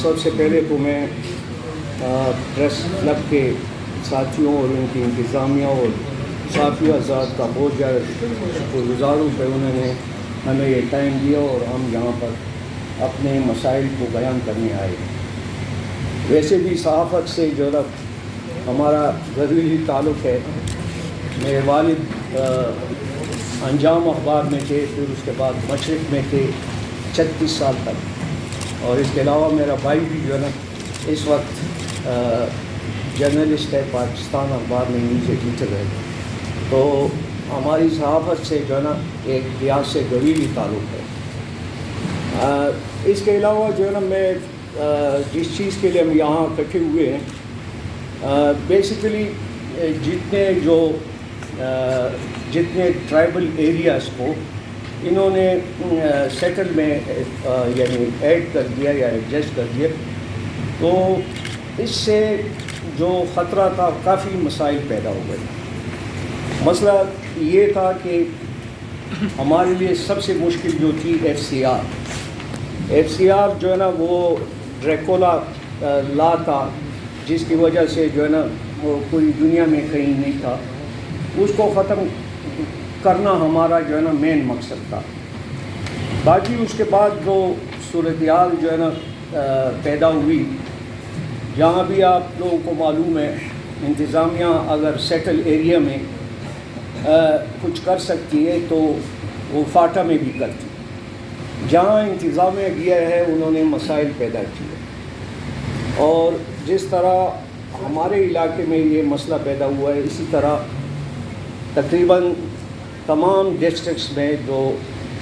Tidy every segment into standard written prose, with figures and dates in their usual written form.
سب سے پہلے تو میں پریس کلب کے ساتھیوں اور ان کی انتظامیہ اور صحافی آزاد کا بہت زیادہ شکر گزار ہوں کہ انہوں نے ہمیں یہ ٹائم دیا اور ہم یہاں پر اپنے مسائل کو بیان کرنے آئے. ویسے بھی صحافت سے جو ہمارا ضروری تعلق ہے. میرے والد انجام اخبار میں تھے، پھر اس کے بعد مشرق میں تھے 36 سال تک، اور اس کے علاوہ میرا بھائی بھی جو ہے نا اس وقت جرنلسٹ ہے، پاکستان اخبار میں نیوز ایڈیٹر ہے. تو ہماری صحافت سے جو ہے نا ایک لحاظ سے قریبی تعلق ہے. اس کے علاوہ جو ہے نا میں جس چیز کے لیے ہم یہاں اکٹھے ہوئے ہیں، بیسیکلی جتنے ٹرائبل ایریاز کو انہوں نے سیٹل میں یعنی ایڈ کر دیا یا ایڈجسٹ کر دیا، تو اس سے جو خطرہ تھا کافی مسائل پیدا ہو گئے. مسئلہ یہ تھا کہ ہمارے لیے سب سے مشکل جو تھی ایف سی آر جو ہے نا وہ ڈریکولا لا تھا، جس کی وجہ سے جو ہے نا وہ پوری دنیا میں کہیں نہیں تھا. اس کو ختم کرنا ہمارا جو ہے نا مین مقصد تھا. باقی اس کے بعد جو صورتحال جو ہے نا پیدا ہوئی، جہاں بھی آپ لوگوں کو معلوم ہے انتظامیہ اگر سیٹل ایریا میں کچھ کر سکتی ہے تو وہ فاٹا میں بھی کرتی. جہاں انتظامیہ گیا ہے انہوں نے مسائل پیدا کیے، اور جس طرح ہمارے علاقے میں یہ مسئلہ پیدا ہوا ہے، اسی طرح تقریباً تمام ڈسٹرکٹس میں جو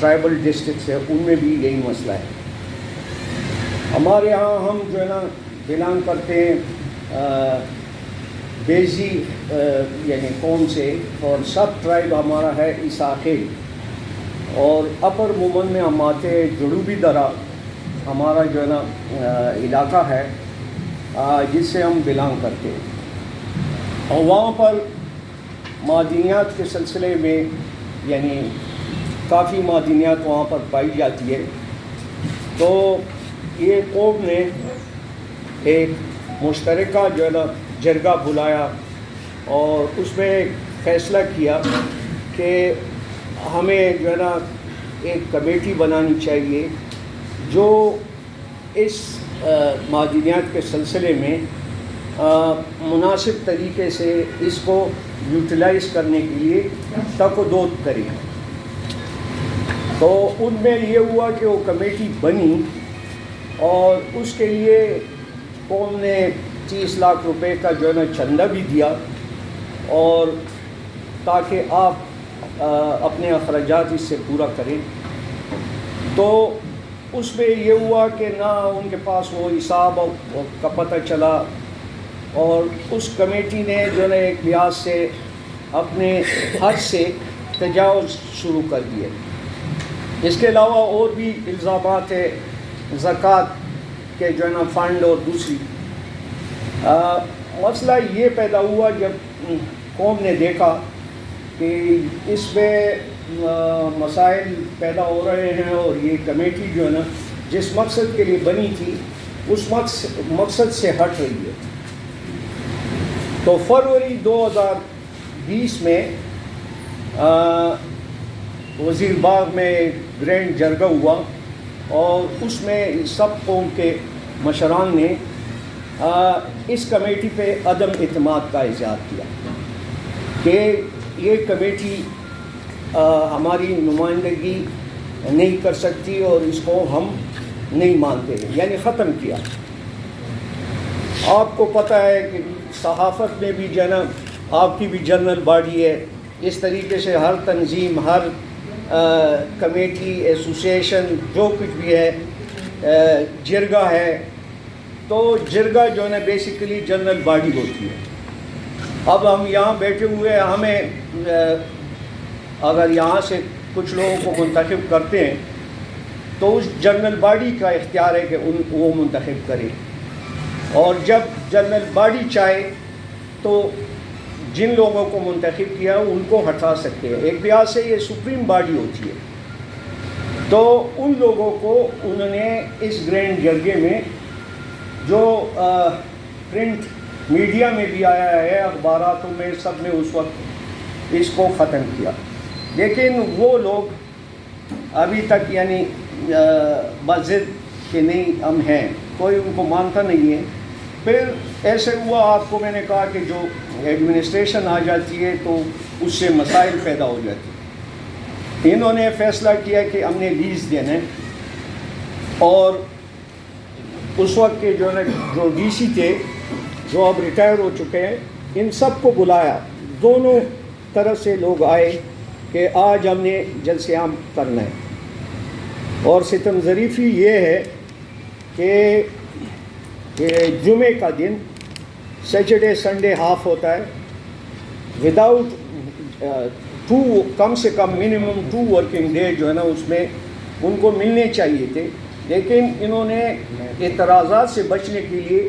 ٹرائبل ڈسٹرکٹس ہیں ان میں بھی یہی مسئلہ ہے. ہمارے یہاں ہم جو ہے نا بلانگ کرتے ہیں بیزی یعنی قوم سے، اور سب ٹرائب ہمارا ہے عیساخیل، اور اپر مومن میں ہم آتے ہیں جنوبی درہ ہمارا جو ہے نا علاقہ ہے جس سے ہم بلانگ کرتے ہیں. اور وہاں پر معدنیات کے سلسلے میں یعنی کافی معدنیات وہاں پر پائی جاتی ہے. تو یہ قوم نے ایک مشترکہ جو ہے نا جرگہ بلایا، اور اس میں ایک فیصلہ کیا کہ ہمیں جو ہے نا ایک کمیٹی بنانی چاہیے جو اس معدنیات کے سلسلے میں مناسب طریقے سے اس کو یوٹیلائز کرنے کے لیے تقدوت کرے. تو ان میں یہ ہوا کہ وہ کمیٹی بنی، اور اس کے لیے قوم نے 30 لاکھ روپے کا جو ہے نا چندہ بھی دیا، اور تاکہ آپ اپنے اخراجات اس سے پورا کریں. تو اس میں یہ ہوا کہ نہ ان کے پاس وہ حساب کا پتہ چلا، اور اس کمیٹی نے جو ہے ایک لحاظ سے اپنے حد سے تجاوز شروع کر دیے. اس کے علاوہ اور بھی الزامات ہیں، زکوٰۃ کے جو ہے نا فنڈ اور دوسری. مسئلہ یہ پیدا ہوا جب قوم نے دیکھا کہ اس میں مسائل پیدا ہو رہے ہیں، اور یہ کمیٹی جو ہے نا جس مقصد کے لیے بنی تھی اس مقصد سے ہٹ رہی ہے. تو فروری 2020 میں وزیر باغ میں گرینڈ جرگہ ہوا، اور اس میں سب قوم کے مشران نے اس کمیٹی پہ عدم اعتماد کا اظہار کیا کہ یہ کمیٹی ہماری نمائندگی نہیں کر سکتی اور اس کو ہم نہیں مانتے ہیں، یعنی ختم کیا. آپ کو پتہ ہے کہ صحافت میں بھی جو ہے نا آپ کی بھی جنرل باڈی ہے، اس طریقے سے ہر تنظیم، ہر کمیٹی، ایسوسیشن جو کچھ بھی ہے، جرگہ ہے، تو جرگہ جو ہے نا بیسیکلی جنرل باڈی ہوتی ہے. اب ہم یہاں بیٹھے ہوئے ہمیں اگر یہاں سے کچھ لوگوں کو منتخب کرتے ہیں تو اس جنرل باڈی کا اختیار ہے کہ وہ منتخب کرے، اور جب جنرل باڈی چاہے تو جن لوگوں کو منتخب کیا ان کو ہٹا سکتے ہیں۔ ایک لحاظ سے یہ سپریم باڈی ہوتی ہے، تو ان لوگوں کو انہوں نے اس گرینڈ جرگے میں جو پرنٹ میڈیا میں بھی آیا ہے، اخباراتوں میں، سب میں اس وقت اس کو ختم کیا، لیکن وہ لوگ ابھی تک یعنی مسجد کے نہیں ہم ہیں، کوئی ان کو مانتا نہیں ہے۔ پھر ایسے ہوا، آپ کو میں نے کہا کہ جو ایڈمنسٹریشن آ جاتی ہے تو اس سے مسائل پیدا ہو جاتے ہیں۔ انہوں نے فیصلہ کیا کہ ہم نے لیز دینا ہے، اور اس وقت کے جو ڈی سی تھے جو اب ریٹائر ہو چکے ہیں، ان سب کو بلایا، دونوں طرف سے لوگ آئے کہ آج ہم نے جلسہ عام کرنا ہے۔ اور ستم ظریفی یہ ہے کہ جمعے کا دن سیٹرڈے سنڈے ہاف ہوتا ہے، وداؤٹ کم سے کم منیمم 2 ورکنگ ڈے جو ہے نا اس میں ان کو ملنے چاہیے تھے، لیکن انہوں نے اعتراضات سے بچنے کے لیے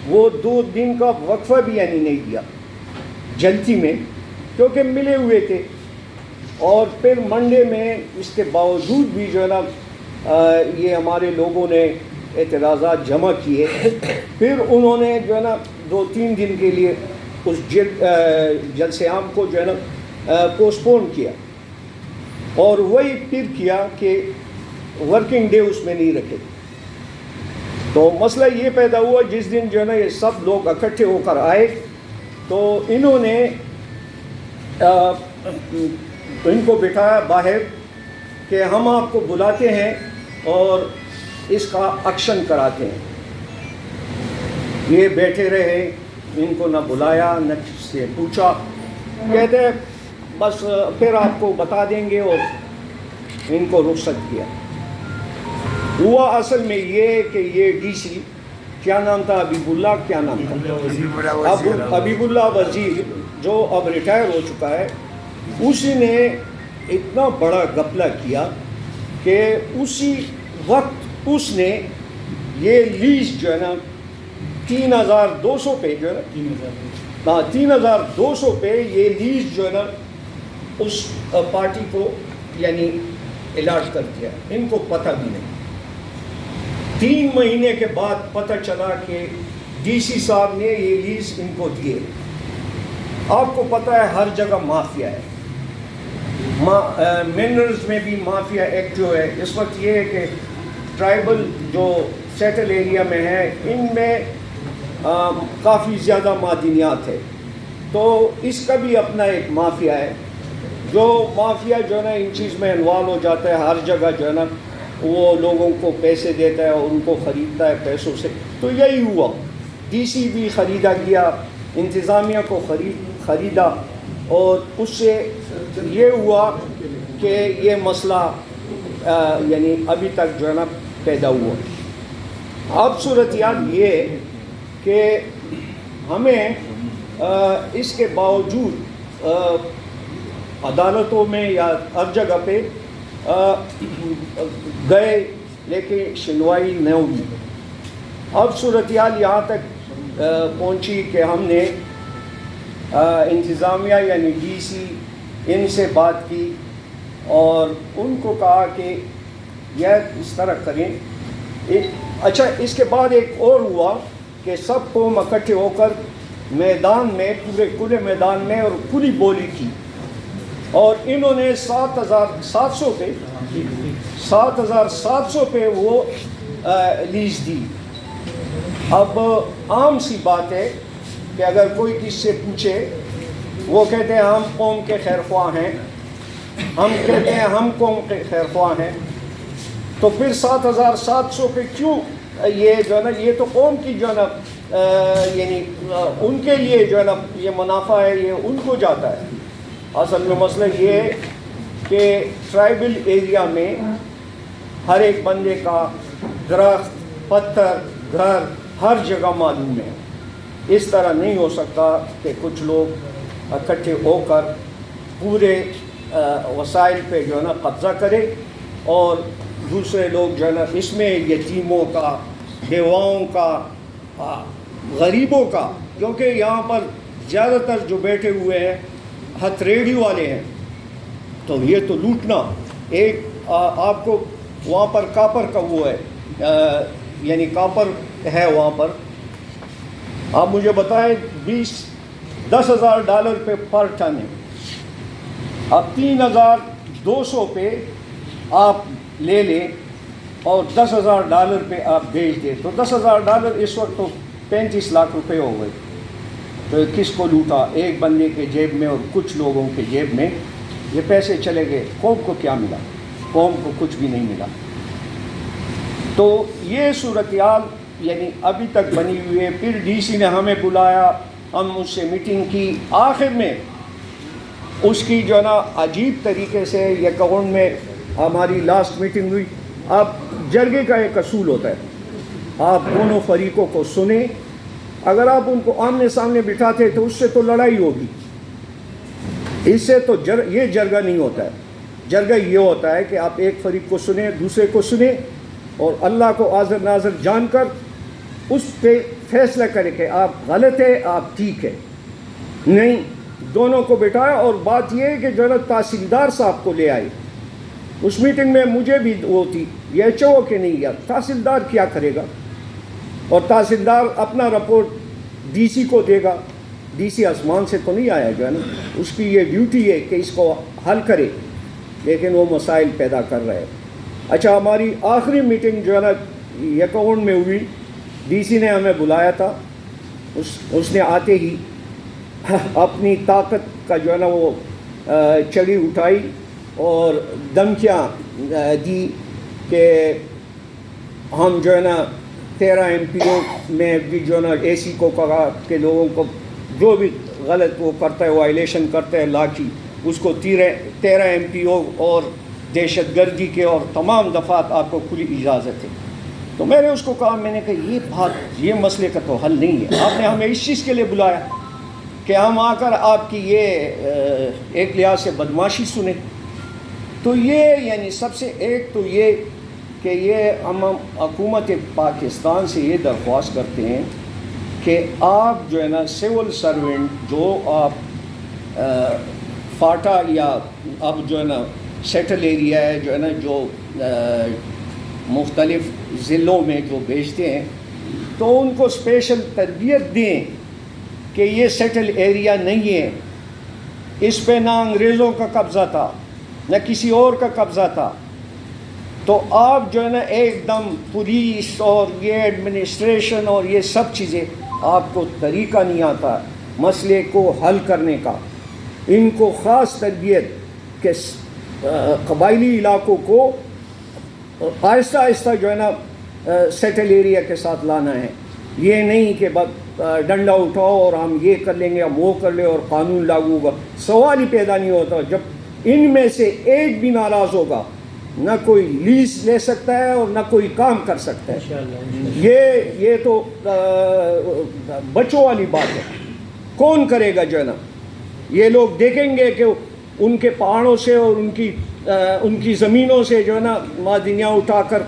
وہ 2 دن کا وقفہ بھی یعنی نہیں دیا جلتی میں، کیونکہ ملے ہوئے تھے۔ اور پھر منڈے میں اس کے باوجود بھی جو ہے نا یہ ہمارے لوگوں نے اعتراضات جمع کیے، پھر انہوں نے جو ہے نا 2-3 دن کے لیے اس جلسہ عام کو جو ہے نا پوسٹپون کیا، اور وہی پھر کیا کہ ورکنگ ڈے اس میں نہیں رکھے۔ تو مسئلہ یہ پیدا ہوا جس دن جو ہے نا یہ سب لوگ اکٹھے ہو کر آئے، تو انہوں نے ان کو بٹھایا باہر کہ ہم آپ کو بلاتے ہیں اور اس کا ایکشن کراتے ہیں۔ یہ بیٹھے رہے، ان کو نہ بلایا نہ کسی سے پوچھا، کہتے بس پھر آپ کو بتا دیں گے، اور ان کو رخصت کیا۔ ہوا اصل میں یہ کہ یہ ڈی سی کیا نام تھا، حبیب اللہ، کیا نام تھا، حبیب اللہ وزیر، جو اب ریٹائر ہو چکا ہے، اسی نے اتنا بڑا گھپلہ کیا کہ اسی وقت اس نے یہ لیز جو ہے نا 3200 پہ جو ہے نا 3200 پہ یہ لیز جو ہے نا اس پارٹی کو یعنی الاٹ کر دیا۔ ان کو پتہ بھی نہیں، 3 مہینے کے بعد پتہ چلا کہ ڈی سی صاحب نے یہ لیز ان کو دیے۔ آپ کو پتہ ہے ہر جگہ مافیا ہے، منرلز میں بھی مافیا ایکٹ جو ہے اس وقت یہ ہے کہ ٹرائبل جو سیٹل ایریا میں ہے ان میں کافی زیادہ معدنیات ہے، تو اس کا بھی اپنا ایک مافیا ہے، جو مافیا جو ہے نا ان چیز میں انوالو ہو جاتا ہے، ہر جگہ جو ہے نا وہ لوگوں کو پیسے دیتا ہے اور ان کو خریدتا ہے پیسوں سے۔ تو یہی ہوا، ڈی سی بھی خریدا گیا، انتظامیہ کو خریدا، اور اس سے یہ ہوا کہ یہ مسئلہ یعنی ابھی تک جو ہے نا پیدا ہوا۔ اب صورتحال یہ کہ ہمیں اس کے باوجود عدالتوں میں یا ہر جگہ پہ گئے لیکن سنوائی نہ ہوئی۔ اب صورتحال یہاں تک پہنچی کہ ہم نے انتظامیہ یعنی ڈی سی ان سے بات کی اور ان کو کہا کہ یہ اس طرح کریں۔ اچھا، اس کے بعد ایک اور ہوا کہ سب قوم اکٹھے ہو کر میدان میں، پورے کھلے میدان میں، اور کھلی بولی کی، اور انہوں نے 7,700 پہ وہ لیز دی۔ اب عام سی بات ہے کہ اگر کوئی کس سے پوچھے، وہ کہتے ہیں ہم قوم کے خیر خواہ ہیں، ہم کہتے ہیں ہم قوم کے خیر خواہ ہیں، تو پھر 7,700 پہ کیوں یہ جو ہے نا، یہ تو قوم کی جو ہے نا یعنی ان کے لیے جو ہے نا یہ منافع ہے، یہ ان کو جاتا ہے۔ اصل میں مسئلہ یہ ہے کہ ٹرائبل ایریا میں ہر ایک بندے کا درخت، پتھر، گھر ہر جگہ معلوم ہے، اس طرح نہیں ہو سکتا کہ کچھ لوگ اکٹھے ہو کر پورے وسائل پہ جو ہے نا قبضہ کرے اور دوسرے لوگ جو ہے نا اس میں یتیموں کا، بیواؤں کا، غریبوں کا، کیونکہ یہاں پر زیادہ تر جو بیٹھے ہوئے ہیں ہتھیلی والے ہیں، تو یہ تو لوٹنا. ایک آپ کو وہاں پر کاپر کا وہ ہے، یعنی کاپر ہے وہاں پر، آپ مجھے بتائیں $10,000 پہ پر ٹن ہے. اب 3,200 پہ آپ لے لیں اور $10,000 پہ آپ بیچ دیں تو $10,000 اس وقت تو 35 لاکھ روپے ہو گئے. تو کس کو لوٹا؟ ایک بندے کے جیب میں اور کچھ لوگوں کے جیب میں یہ پیسے چلے گئے. قوم کو کیا ملا؟ قوم کو کچھ بھی نہیں ملا. تو یہ صورتحال یعنی ابھی تک بنی ہوئی ہے. پھر ڈی سی نے ہمیں بلایا، ہم اس سے میٹنگ کی. آخر میں اس کی جو ہے نا عجیب طریقے سے یکاون میں ہماری لاسٹ میٹنگ ہوئی. اب جرگے کا ایک اصول ہوتا ہے، آپ دونوں فریقوں کو سنیں. اگر آپ ان کو آمنے سامنے بٹھاتے تو اس سے تو لڑائی ہوگی. اس سے تو یہ جرگہ نہیں ہوتا ہے. جرگہ یہ ہوتا ہے کہ آپ ایک فریق کو سنیں، دوسرے کو سنیں اور اللہ کو حاضر ناظر جان کر اس پہ فیصلہ کرے کہ آپ غلط ہے، آپ ٹھیک ہے. نہیں، دونوں کو بٹھایا. اور بات یہ ہے کہ جو ہے نا تحصیلدار صاحب کو لے آئے. اس میٹنگ میں مجھے بھی وہ تھی، یہ ایچ او کہ نہیں یار، تحصیلدار کیا کرے گا؟ اور تحصیلدار اپنا رپورٹ ڈی سی کو دے گا. ڈی سی آسمان سے تو نہیں آیا جو ہے نا، اس کی یہ ڈیوٹی ہے کہ اس کو حل کرے، لیکن وہ مسائل پیدا کر رہے ہیں. اچھا، ہماری آخری میٹنگ جو ہے نا یکاون میں ہوئی. ڈی سی نے ہمیں بلایا تھا. اس نے آتے ہی اپنی طاقت کا جو ہے نا وہ چڑی اٹھائی اور دھمکیاں دی کہ ہم جو ہے نا 13 MP میں بھی جو ہے نا اے سی کو کہا کہ لوگوں کو جو بھی غلط وہ کرتا ہے، وائلیشن کرتا ہے لا کی، اس کو 13 MP اور دہشت گردی کے اور تمام دفعات آپ کو کھلی اجازت ہے. تو میں نے اس کو کہا، میں نے کہا یہ مسئلے کا تو حل نہیں ہے. آپ نے ہمیں اس چیز کے لیے بلایا کہ ہم آ کر آپ کی یہ ایک لحاظ سے بدماشی سنیں. تو یہ یعنی سب سے ایک تو یہ کہ یہ ہم حکومت پاکستان سے یہ درخواست کرتے ہیں کہ آپ جو ہے نا سول سرونٹ جو آپ فاٹا یا اب جو ہے نا سیٹل ایریا ہے جو ہے نا جو مختلف ضلعوں میں جو بھیجتے ہیں، تو ان کو اسپیشل تربیت دیں کہ یہ سیٹل ایریا نہیں ہے، اس پہ نہ انگریزوں کا قبضہ تھا نہ کسی اور کا قبضہ تھا. تو آپ جو ہے نا ایک دم پولیس اور یہ ایڈمنسٹریشن اور یہ سب چیزیں، آپ کو طریقہ نہیں آتا مسئلے کو حل کرنے کا. ان کو خاص تربیت کہ قبائلی علاقوں کو آہستہ آہستہ جو ہے نا سیٹل ایریا کے ساتھ لانا ہے. یہ نہیں کہ بس ڈنڈا اٹھاؤ اور ہم یہ کر لیں گے، ہم وہ کر لیں اور قانون لاگو ہوگا. سوال ہی پیدا نہیں ہوتا. جب ان میں سے ایک بھی ناراض ہوگا، نہ کوئی لیز لے سکتا ہے اور نہ کوئی کام کر سکتا ہے. یہ تو بچوں والی بات ہے. کون کرے گا جو ہے نا؟ یہ لوگ دیکھیں گے کہ ان کے پہاڑوں سے اور ان کی زمینوں سے جو ہے نا معدنیاں اٹھا کر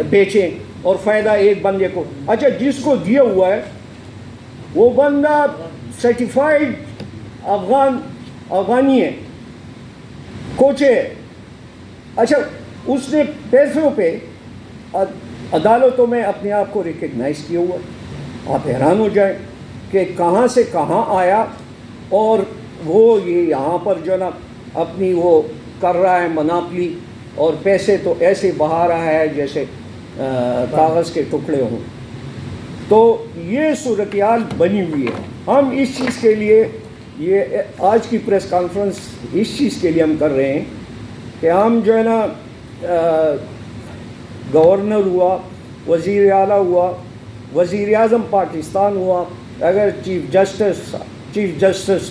بیچیں اور فائدہ ایک بندے کو. اچھا، جس کو دیا ہوا ہے وہ بندہ سرٹیفائیڈ افغانی ہے، کوچے ہے. اچھا، اس نے پیسوں پہ عدالتوں میں اپنے آپ کو ریکگنائز کیا ہوا. آپ حیران ہو جائیں کہ کہاں سے کہاں آیا. اور وہ یہ یہاں پر جو ہے نا اپنی وہ کر رہا ہے مناپلی، اور پیسے تو ایسے بہا رہا ہے جیسے کاغذ کے ٹکڑے ہوں. تو یہ صورتحال بنی ہوئی ہے. ہم اس چیز کے لیے یہ آج کی پریس کانفرنس اس چیز کے لیے ہم کر رہے ہیں کہ ہم جو ہے نا گورنر ہوا، وزیر اعلیٰ ہوا، وزیر اعظم پاکستان ہوا، اگر chief justice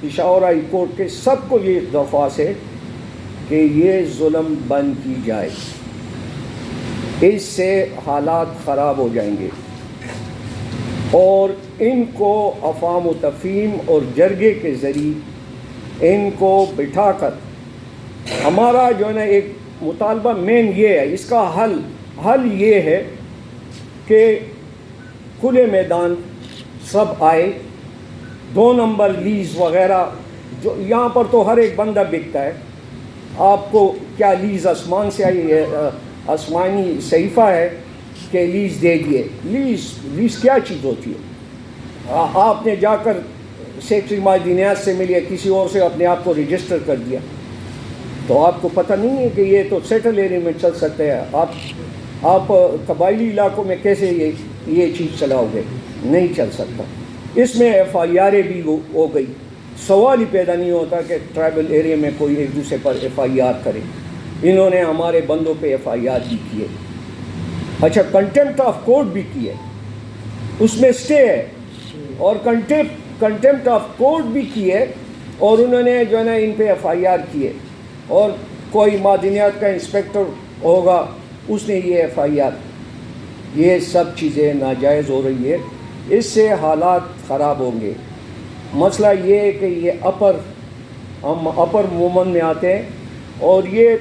Peshawar high court کے، سب کو یہ درخواست ہے کہ یہ ظلم بند کی جائے. اس سے حالات خراب ہو جائیں گے. اور ان کو افہام و تفہیم اور جرگے کے ذریعے ان کو بٹھا کر ہمارا جو ہے نا ایک مطالبہ مین یہ ہے، اس کا حل یہ ہے کہ کھلے میدان سب آئے، 2 نمبر لیز وغیرہ، جو یہاں پر تو ہر ایک بندہ بکتا ہے، آپ کو کیا لیز آسمان سے آئی ہے، آسمانی صحیفہ ہے کہ لیز دے دیے؟ لیز کیا چیز ہوتی ہے؟ آپ نے جا کر سیکٹری معدنیات سے ملی یا کسی اور سے اپنے آپ کو رجسٹر کر دیا، تو آپ کو پتہ نہیں ہے کہ یہ تو سیٹل ایریا میں چل سکتا ہے، آپ قبائلی علاقوں میں کیسے یہ چیز چلاؤ گے؟ نہیں چل سکتا۔ اس میں ایف آئی آریں بھی ہو گئی، سوال ہی پیدا نہیں ہوتا کہ ٹرائبل ایریا میں کوئی ایک دوسرے پر ایف آئی آر کرے۔ انہوں نے ہمارے بندوں پہ ایف آئی آر بھی کیے، اچھا کنٹمپٹ آف کورٹ بھی کیے، اس میں سٹے ہے، اور کنٹمپٹ آف کورٹ بھی کیے، اور انہوں نے جو ہے نا ان پہ ایف آئی آر کیے، اور کوئی معدنیات کا انسپیکٹر ہوگا، اس نے یہ ایف آئی آر، یہ سب چیزیں ناجائز ہو رہی ہے، اس سے حالات خراب ہوں گے۔ مسئلہ یہ ہے کہ یہ ہم اپر مومن میں آتے ہیں، اور یہ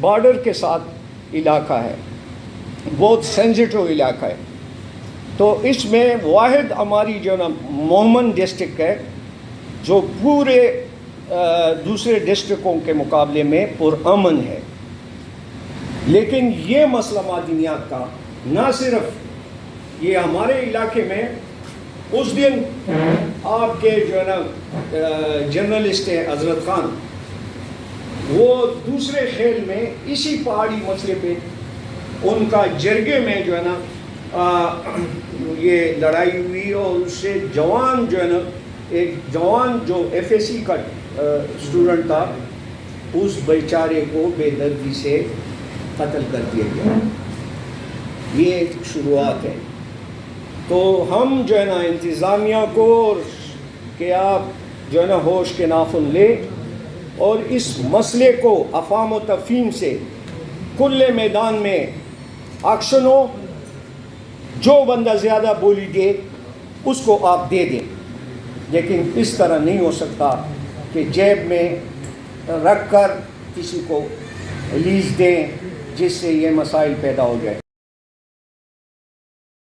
بارڈر کے ساتھ علاقہ ہے، بہت سینسٹیو علاقہ ہے، تو اس میں واحد ہماری جو نا مومن ڈسٹرکٹ ہے جو پورے دوسرے ڈسٹرکوں کے مقابلے میں پرامن ہے۔ لیکن یہ مسئلہ معدنیات کا نہ صرف یہ ہمارے علاقے میں، اس دن آپ کے جو ہے نا جرنلسٹ ہیں حضرت خان، وہ دوسرے خیل میں اسی پہاڑی مسئلے پہ ان کا جرگے میں جو ہے نا یہ لڑائی ہوئی، اور اس سے جوان جو ہے نا، ایک جوان جو ایف اے سی کا اسٹوڈنٹ تھا، اس بیچارے کو بے دردی سے قتل کر دیا گیا۔ یہ ایک شروعات ہے۔ تو ہم جو ہے نا انتظامیہ کو کہ آپ جو ہے نا ہوش کے ناخن لیں، اور اس مسئلے کو افہام و تفہیم سے کھلے میدان میں ایکشن ہو، جو بندہ زیادہ بولی دے اس کو آپ دے دیں، لیکن اس طرح نہیں ہو سکتا کہ جیب میں رکھ کر کسی کو لیز دیں جس سے یہ مسائل پیدا ہو جائے۔